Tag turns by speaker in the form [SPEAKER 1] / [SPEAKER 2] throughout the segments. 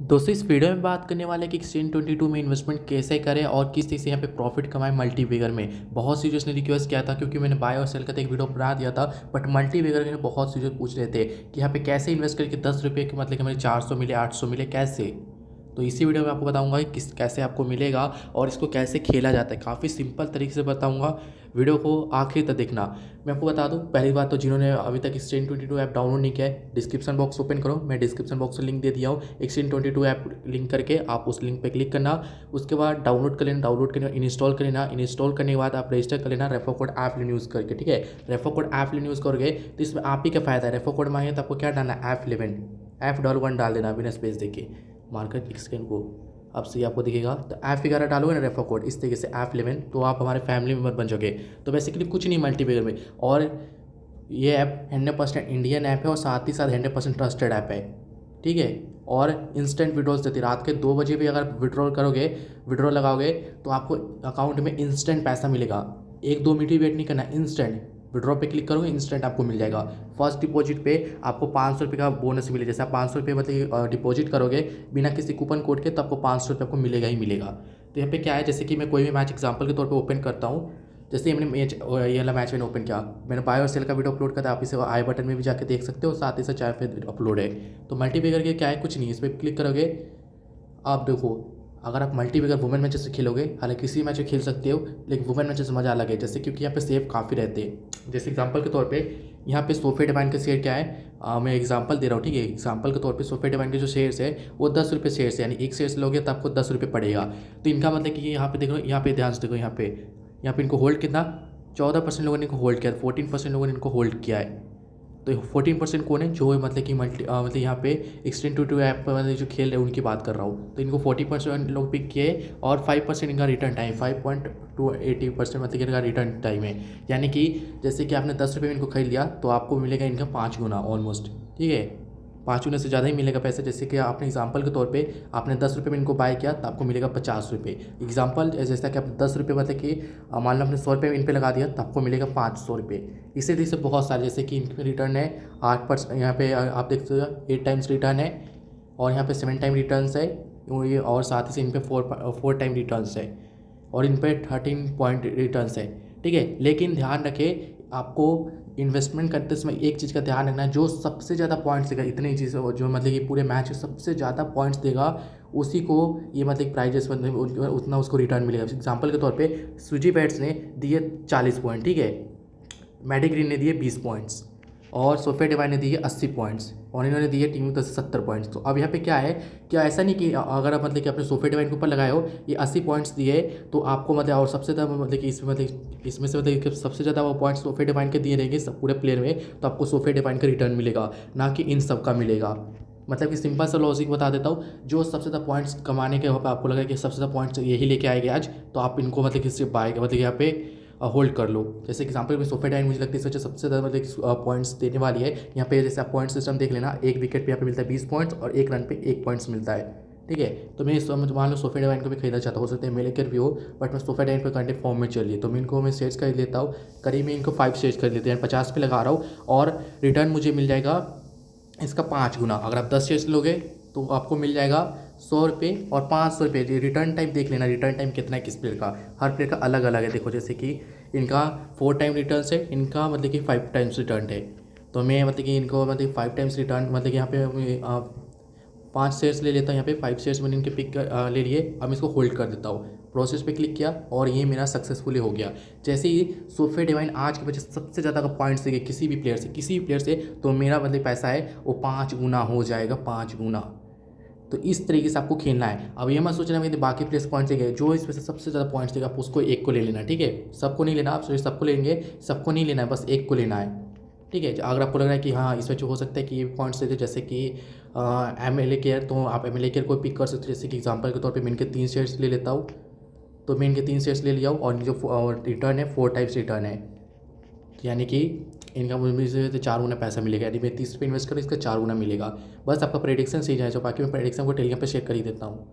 [SPEAKER 1] दोस्तों इस वीडियो में बात करने वाले कि Exchange22 में इन्वेस्टमेंट कैसे करें और किस तरह से यहाँ पे प्रॉफिट कमाएं मल्टीबैगर में। बहुत सी ने रिक्वेस्ट किया था क्योंकि मैंने बाय और सेल का एक वीडियो बना दिया था, बट मल्टीबैगर के बहुत सी पूछ रहे थे कि यहाँ पे कैसे इन्वेस्ट करके 10 रुपये के मतलब कि हमें 400 मिले 800 मिले कैसे। तो इसी वीडियो में आपको बताऊंगा कि कैसे आपको मिलेगा और इसको कैसे खेला जाता है। काफ़ी सिंपल तरीके से बताऊंगा, वीडियो को आखिर तक देखना। मैं आपको बता दूं, पहली बात तो जिन्होंने अभी तक Exchange22 ऐप डाउनलोड नहीं किया है, डिस्क्रिप्शन बॉक्स ओपन करो, मैं डिस्क्रिप्शन बॉक्स में लिंक दे दिया हूँ। Exchange22 ऐप लिंक करके आप उस लिंक पे क्लिक करना, उसके बाद डाउनलोड कर लेना, डाउनलोड करना, इंस्टॉल कर लेना, इंस्टॉल करने के बाद आप रजिस्टर कर लेना रेफर कोड ऐप यूज़ करके। ठीक है, रेफर कोड ऐप यूज़ करोगे तो इसमें आप ही का फायदा है। रेफर कोड मांगे तो आपको क्या डालना है, F11 डाल देना बिना स्पेस देके मार्केट एक्सचेंज को। अब से आपको दिखेगा तो F11 डालोगे ना रेफर कोड, इस तरीके से F11, तो आप हमारे फैमिली मेम्बर बन जाओगे। तो बेसिकली कुछ नहीं मल्टीबैगर में, और ये ऐप 100% इंडियन ऐप है और साथ ही साथ 100% ट्रस्टेड ऐप है। ठीक है, और इंस्टेंट विड्रॉल्स देती है। रात के 2 बजे भी अगर विड्रॉल करोगे, विड्रॉल लगाओगे तो आपको अकाउंट में इंस्टेंट पैसा मिलेगा। 1-2 मिनट भी वेट नहीं करना, इंस्टेंट विड्रॉ पे क्लिक करोगे इंस्टेंट आपको मिल जाएगा। फर्स्ट डिपॉजिट पे आपको 500 रुपये का बोनस मिले। जैसे आप 500 रुपये मतलब डिपॉजिट करोगे बिना किसी कूपन कोड के, तो आपको 500 रुपये आपको मिलेगा ही मिलेगा। तो यहाँ पे क्या है, जैसे कि मैं कोई भी मैच एग्जांपल के तौर पे ओपन करता हूँ। जैसे मैंने ये वाला मैच मैंने ओपन किया, मैंने बाय और सेल का वीडियो अपलोड किया था, आप इसे आई बटन में भी जाकर देख सकते हो, साथ ही साथ चाहे पे अपलोड है। तो मल्टीबैगर के क्या है, कुछ नहीं, इस पर क्लिक करोगे आप देखो। अगर आप मल्टीबैगर वुमेन मैचेस से खेलोगे, हालांकि किसी मैच में खेल सकते हो, लेकिन वुमेन मैचेस मज़ा अलग है। जैसे क्योंकि यहाँ पे सेफ काफ़ी रहते हैं। जैसे एग्जांपल के तौर पे यहाँ पे सोफे डिवाइन के शेयर क्या है, मैं एग्जांपल दे रहा हूँ। ठीक है, एग्जांपल के तौर पे सोफे डिवाइन के जो शेयर्स है वो 10 रुपये शेयर्स है, यानी एक शेयर्स लोगे तो आपको 10 रुपये पड़ेगा। तो इनका मतलब कि यहाँ पे देखो, यहाँ पे ध्यान से देखो, यहाँ पे इनको होल्ड कितना, 14% लोगों ने इनको होल्ड किया, 14% लोगों ने इनको होल्ड किया है। तो 14% कौन है, जो मतलब कि मतलब यहाँ पे Exchange22 ऐप पर मतलब जो खेल रहे हैं उनकी बात कर रहा हूँ। तो इनको 40% लोग पिक किए और 5% इनका रिटर्न टाइम, 5.280% मतलब कि इनका रिटर्न टाइम है। यानी कि जैसे कि आपने 10 रुपये में इनको खरीद लिया तो आपको मिलेगा इनका 5 गुना ऑलमोस्ट। ठीक है, 5 गुना से ज़्यादा ही मिलेगा पैसे। जैसे कि आपने एग्जांपल के तौर पे आपने 10 रुपये में इनको बाय किया तो आपको मिलेगा 50 रुपये। एग्जांपल जैसा कि आप 10 रुपये मतलब कि मान लो आपने 100 रुपये इन पे लगा दिया तो आपको मिलेगा 500 रुपये। इसी तरीके से बहुत सारे, जैसे कि इनके रिटर्न है 8%, यहाँ पे आप देख सकते हो 8 टाइम्स रिटर्न है, और यहाँ पे 7 टाइम रिटर्न्स है ये, और साथ ही से इन पे 4 टाइम रिटर्न्स है, और इन पे 13 पॉइंट रिटर्न्स है। ठीक है, लेकिन ध्यान रखें आपको इन्वेस्टमेंट करते समय एक चीज़ का ध्यान रखना है, जो सबसे ज़्यादा पॉइंट्स देगा, इतनी चीज़ जो मतलब कि पूरे मैच में सबसे ज़्यादा पॉइंट्स देगा उसी को ये मतलब प्राइजेस उतना उसको रिटर्न मिलेगा। एग्जांपल के तौर पे सुजी बैट्स ने दिए 40 पॉइंट, ठीक है, मैडी ग्रीन ने दिए 20 पॉइंट्स, और सोफिया डिवाइन ने दिए 80 पॉइंट्स, और इन्होंने दिए टीम तो 70 पॉइंट्स। तो अब यहाँ पे क्या है, क्या ऐसा नहीं कि अगर आप मतलब कि अपने सोफिया डिवाइन के ऊपर लगाए हो, ये 80 पॉइंट्स दिए तो आपको मतलब, और सबसे ज़्यादा मतलब कि इसमें से मतलब कि सबसे ज़्यादा वो पॉइंट्स सोफिया डिवाइन के दिए रहेंगे सब पूरे प्लेयर में, तो आपको सोफिया डिवाइन का रिटर्न मिलेगा, ना कि इन सब का मिलेगा। मतलब कि सिंपल सा लॉजिक बता देता हूँ, जो सबसे ज़्यादा पॉइंट्स कमाने के वहाँ पे आपको लगा कि सबसे ज़्यादा पॉइंट्स यही लेके आएंगे आज, तो आप इनको मतलब कि सिर्फ बाय मतलब यहाँ पे होल्ड कर लो। जैसे एग्जांपल में सोफे डाइन मुझे लगता है इस वजह सबसे ज़्यादा मतलब पॉइंट्स देने वाली है। यहाँ पे जैसे आप पॉइंट सिस्टम देख लेना, एक विकेट पे यहाँ पे मिलता है 20 पॉइंट्स और एक रन पे 1 पॉइंट्स मिलता है। ठीक है, तो मैं इस मान लो सोफे डाइन को भी खरीदना चाहता हूँ, हो सकता है मेरे लेकर भी हो, बट मैं सोफे डाइन पर करंट फॉर्म में चलिए, तो मैं शेयर्स खरीद लेता हूँ। करीब मैं इनको 5 शेयर्स खरीद लेते हैं, 50 पे लगा रहा हूँ, और रिटर्न मुझे मिल जाएगा इसका 5 गुना। अगर आप 10 शेयर्स लोगे तो आपको मिल जाएगा 100 रुपये और 500 रुपये। रिटर्न टाइम देख लेना, रिटर्न टाइम कितना है किस प्लेयर का, हर प्लेयर का अलग अलग है। देखो जैसे कि इनका 4 टाइम रिटर्न है, इनका मतलब कि 5 टाइम्स रिटर्न है। तो मैं मतलब कि इनको मतलब 5 टाइम्स रिटर्न मतलब कि यहाँ पे 5 शेयर्स ले लेता हूँ, यहाँ पे 5 शेयर्स मैंने इनके पिक ले लिए। अब इसको होल्ड कर देता हूँ, प्रोसेस पे क्लिक किया और ये मेरा सक्सेसफुली हो गया। जैसे ही सोफे डिवाइन आज के बजे सबसे ज़्यादा का पॉइंट्स देंगे किसी भी प्लेयर से, तो मेरा मतलब पैसा है वो 5 गुना हो जाएगा, 5 गुना। तो इस तरीके से आपको खेलना है। अब ये मत सोचना मेरे बाकी प्लेयर्स पॉइंट्स देंगे, जो इसमें से सबसे ज़्यादा पॉइंट्स देगा आप उसको एक को ले लेना। ठीक है, सबको नहीं लेना, आप सबको लेंगे, सबको नहीं लेना है, बस एक को लेना है। ठीक है, अगर आपको लग रहा है कि हाँ इसमें जो हो सकता है कि ये पॉइंट्स देते, जैसे कि MLA केयर, तो आप MLA केयर को पिक कर सकते हो। जैसे कि एग्जांपल के तौर पे मैं इनके 3 शेयर्स ले लेता हूँ, तो मैं इनके 3 शेयर्स ले लिया हूँ, और जो रिटर्न है 4 टाइप्स रिटर्न है, यानी कि इनका मुझे 4 गुना पैसा मिलेगा। यदि मैं 30 रुपये इन्वेस्ट करूँ इसका 4 गुना मिलेगा। बस आपका प्रेडिक्शन सही जाए, जो बाकी मैं प्रेडिक्शन को टेलीग्राम पर शेयर कर ही देता हूँ।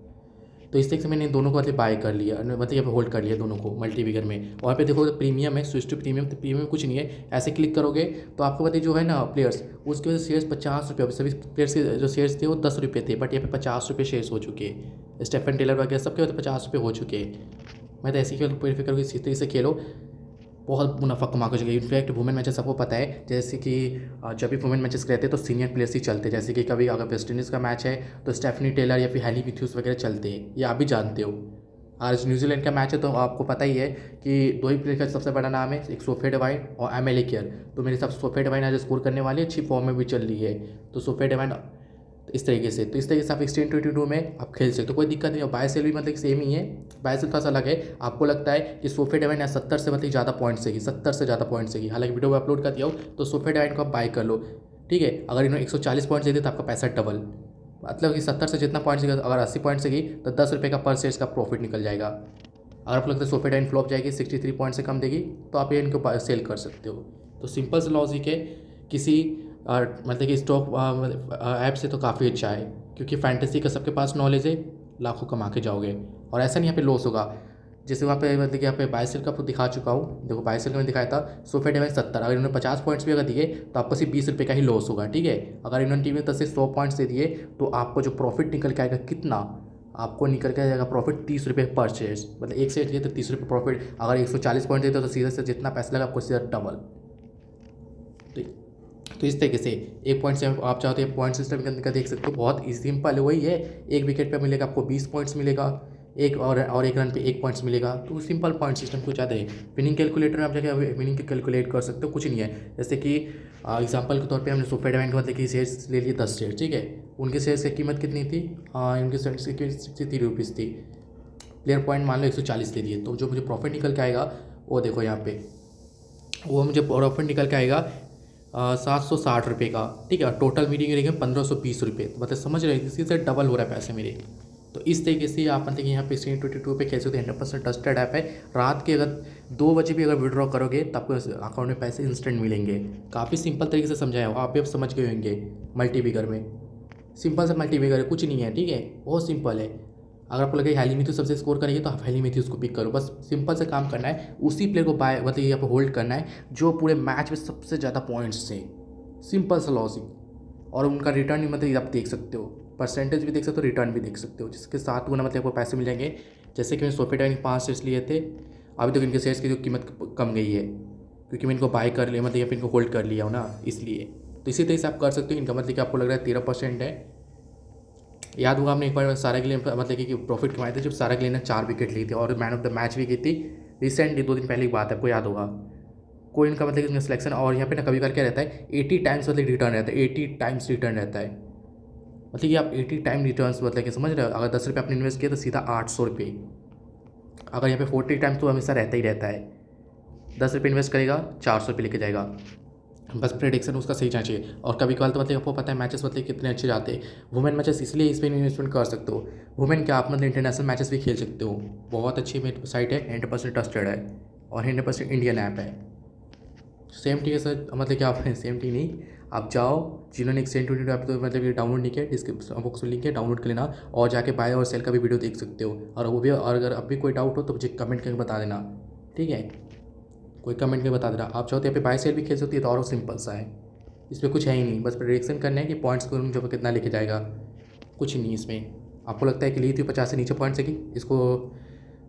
[SPEAKER 1] तो इस तरीके से मैंने दोनों को मतलब बाय कर लिया, मतलब यहाँ पे होल्ड कर लिया दोनों को मल्टीविगर में। वहाँ पे देखो प्रीमियम है, स्विच टू प्रीमियम, तो प्रीमियम कुछ नहीं है। ऐसे क्लिक करोगे तो आपको पता जो है ना प्लेयर्स, उसके वजह से शेयर्स 50 रुपये, सभी प्लेयर्स के जो शेयर्स थे वो 10 रुपये थे, बट यहाँ पे 50 रुपये शेयर्स हो चुके हैं। स्टेफन टेलर वगैरह सबके वजह 50 रुपये हो चुके हैं। मैं तो ऐसे ही प्रेफर करूँगी इसी तरीके से खेलो, बहुत मुनाफा कमा कर चुके। इनफैक्ट वुमेन मैचेस सबको पता है, जैसे कि जब भी वुमेन मैचेस रहते हैं तो सीनियर प्लेयर्स ही चलते हैं। जैसे कि कभी अगर वेस्ट इंडीज़ का मैच है तो स्टेफनी टेलर या फिर हैली मैथ्यूज वगैरह चलते हैं, ये आप भी जानते हो। आज न्यूजीलैंड का मैच है तो आपको पता ही है कि दो ही प्लेयर का सबसे बड़ा नाम है, एक सोफिया डिवाइन और एमएलए केयर। तो मेरे हिसाब से सोफिया डिवाइन आज स्कोर करने वाली है, अच्छी फॉर्म में भी चल रही है, तो सोफिया डिवाइन इस तरीके से। तो इस तरीके से आप 16-22 में आप खेल सकते हो, कोई दिक्कत नहीं है। बाय सेल भी मतलब सेम ही है, बाय सेल थोड़ा सा अलग है। आपको लगता है कि सोफिया डिवाइन 70 से मतलब ज़्यादा पॉइंट से ही, 70 से ज़्यादा पॉइंट से ही, हालांकि वीडियो में अपलोड कर दिया हो, तो सोफिया डिवाइन को आप बाय कर लो, ठीक है। अगर इन्होंने 140 पॉइंट दे दिए तो आपका पैसा डबल, मतलब कि 70 से जितना पॉइंट सेगी, अगर 80 पॉइंट सेगी तो 10 रुपये का पर शेयर का प्रॉफिट निकल जाएगा। अगर आपको लगता है सोफिया डिवाइन फ्लॉप जाएगी, 63 पॉइंट से कम देगी, तो आप ये इनको सेल कर सकते हो। तो सिंपल सा लॉजिक है, किसी मतलब कि स्टॉक ऐप से तो काफ़ी अच्छा है, क्योंकि फैंटेसी का सबके पास नॉलेज है, लाखों कमा के जाओगे। और ऐसा नहीं यहाँ पे लॉस होगा, जैसे वहाँ पे मतलब कि यहाँ पे बाय सेल का आपको दिखा चुका हूँ। देखो बाय सेल का मैंने दिखाया था, सोफिया डिवाइन 70, अगर इन्होंने 50 पॉइंट्स भी अगर दिए तो आपको सिर्फ 20 रुपये का ही लॉस होगा, ठीक है। अगर इन्होंने टीम में 10 से 100 पॉइंट्स दे दिए तो आपको जो प्रॉफिट निकल के आएगा, कितना आपको निकल के आएगा प्रॉफिट, 30 रुपये पर शेयर, मतलब एक शेयर लिए तो 30 रुपये प्रॉफिट। अगर 140 पॉइंट देते तो सीधे से जितना पैसा लगा आपको सीधा डबल। तो इस तरीके से एक पॉइंट से आप चाहो तो ये पॉइंट सिस्टम के अंदर देख सकते हो, बहुत ही सिंपल है। वही है, एक विकेट पे मिलेगा आपको 20 पॉइंट्स मिलेगा, एक और एक रन पे 1 पॉइंट्स मिलेगा। तो सिंपल पॉइंट सिस्टम कुछ ज़्यादा है। विनिंग कैलकुलेटर में आप जाकर विनिंग कैलकुलेट कर सकते हो, कुछ नहीं है। जैसे कि एग्जांपल के तौर पे हमने सोफिया डिवाइन के मतलब कि शेयर्स ले लिए 10 शेयर, ठीक है। उनके शेयर्स की कीमत कितनी थी, उनके शेयर्स की कीमत 63 रुपीज़ थी। प्लेयर पॉइंट मान लो 140 ले लिए, तो जो मुझे प्रॉफिट निकल के आएगा वो देखो यहाँ पे, वो मुझे प्रॉफिट निकल के आएगा 760 रुपये का, ठीक है। और टोटल मीटिंग रहेंगे 1520 रुपये, तो मतलब समझ रहे हैं इसी से डबल हो रहा है पैसे मेरे। तो इस तरीके से आप मतलब कि यहाँ पे 16-22 पे खेल सकते हो। 100% ट्रस्टेड ऐप है। रात के अगर 2 बजे भी अगर विड्रॉ करोगे तो आपको अकाउंट में पैसे इंस्टेंट मिलेंगे। काफ़ी सिंपल तरीके से समझाया हो, आप भी अब समझ गए होंगे। मल्टीविगर में सिंपल से मल्टीविगर है, कुछ नहीं है, ठीक है, बहुत सिंपल है। अगर आपको लगे हैली मैथ्यूज सबसे स्कोर करेंगे तो आप हैली मैथ्यूज को पिक करो, बस सिंपल से काम करना है। उसी प्लेयर को बाय मतलब यहाँ पे होल्ड करना है जो पूरे मैच में सबसे ज़्यादा पॉइंट्स से, सिंपल सा लॉजिक। और उनका रिटर्न मतलब आप देख सकते हो, परसेंटेज भी देख सकते हो, रिटर्न भी देख सकते हो, जिसके साथ गुना मतलब आपको पैसे मिल जाएंगे। जैसे कि मैंने सोफिया डिवाइन 5 शेयर्स लिए थे, अभी तक इनके शेयर्स की जो कीमत कम गई है, क्योंकि मैं इनको बाय कर लिया, मतलब यहाँ पे इनको होल्ड कर लिया हूँ ना, इसलिए। तो इसी तरह से आप कर सकते हो। इनका मतलब कि आपको लग रहा है 13% है। याद होगा हमने एक बार सारा गिलेन मतलब कि प्रॉफिट कमाए थे जब सारा गिलेन ने 4 विकेट ली थी और मैन ऑफ द मैच भी की थी, रिसेंटली 2 दिन पहले की बात है, आपको याद होगा। कोई इनका मतलब इसमें सिलेक्शन, और यहाँ पे ना कभी कर क्या रहता है 80 टाइम्स मतलब रिटर्न रहता है, 80 टाइम्स रिटर्न रहता है। मतलब कि आप 80 टाइम रिटर्न्स मतलब कि समझ रहे हो, अगर 10 रुपये आपने इन्वेस्ट किया तो सीधा 800 रुपये। अगर यहाँ पे 40 टाइम्स तो हमेशा रहता ही रहता है। 10 रुपये इन्वेस्ट करेगा 400 रुपये लेके जाएगा, बस प्रेडिक्शन उसका सही जाना चाहिए। और कभी कभार तो मतलब आपको पता है मैचेस मतलब कितने अच्छे जाते हैं। वुमेन मैचेस इसलिए इस पर इन्वेस्टमेंट कर सकते हो। वुमेन क्या आप मतलब इंटरनेशनल मैचेस भी खेल सकते हो। बहुत अच्छी साइट है, 100% ट्रस्टेड है और 100% इंडियन ऐप है। सेम टी है सर, मतलब कि आप सेम टी नहीं, आप जाओ, जिन्होंने एक 16-22 ऐप तो मतलब ये डाउनलोड नहीं किया, डिस्क्रिप्शन बॉक्स में लिंक है, डाउनलोड कर लेना और जाके बाय और सेल का भी वीडियो देख सकते हो। और वो भी, और अगर अब भी कोई डाउट हो तो मुझे कमेंट करके बता देना, ठीक है, कोई कमेंट करके बता देना। आप चाहो तो यहाँ पे बाय सेल भी खेल सकती है, तो और सिंपल सा है, इसमें कुछ है ही नहीं, बस प्रेडिक्शन करना है कि पॉइंट्स को जो कितना लेके जाएगा, कुछ नहीं इसमें। आपको लगता है कि ली थी 50 से नीचे पॉइंट्स है, इसको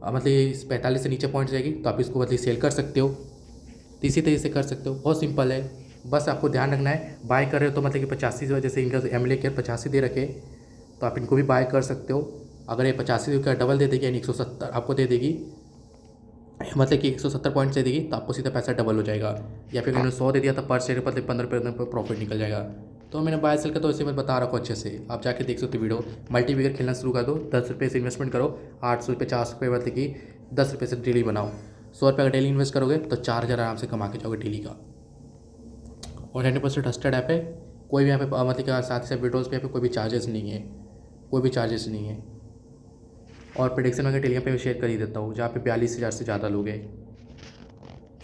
[SPEAKER 1] मतलब इस 45 से नीचे पॉइंट्स जाएगी तो आप इसको मतलब सेल कर सकते हो। तो इसी तरीके से कर सकते हो, बहुत सिंपल है। बस आपको ध्यान रखना है, बाय कर रहे हो तो मतलब कि 85 की वजह से इनका एमएलए केयर 85 दे रखे, तो आप इनको भी बाय कर सकते हो। अगर ये 85 का डबल दे देगी यानी 170 आपको दे देगी, मतलब कि 170 पॉइंट दे देगी तो आपको सीधा पैसा डबल हो जाएगा। या फिर उन्होंने 100 दे दिया तो पर शेयर पर 15 रुपये प्रॉफिट निकल जाएगा। तो मैंने बाय सेल का तो इसे मैं बता रखा हूँ अच्छे से, आप जाके देख सकते हो वीडियो। मल्टीविगर खेलना शुरू कर दो, 10 रुपये से इन्वेस्टमेंट करो, 800 रुपये 400 रुपये मतलब कि 10 रुपये से डेली बनाओ। 100 रुपये का डेली इन्वेस्ट करोगे तो 4000 आराम से कमा के जाओगे डेली का। और 100% ट्रस्टेड ऐप है। कोई भी यहाँ पे मतलब कि साथ ही साथ वीडियोज़ पे कोई भी चार्जेस नहीं है, कोई भी चार्जेस नहीं है। और प्रेडिक्शन वगैरह टेलीग्राम पे शेयर कर ही देता हूँ, जहाँ पे 42,000 से ज़्यादा लोग हैं।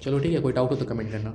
[SPEAKER 1] चलो ठीक है, कोई डाउट हो तो कमेंट करना।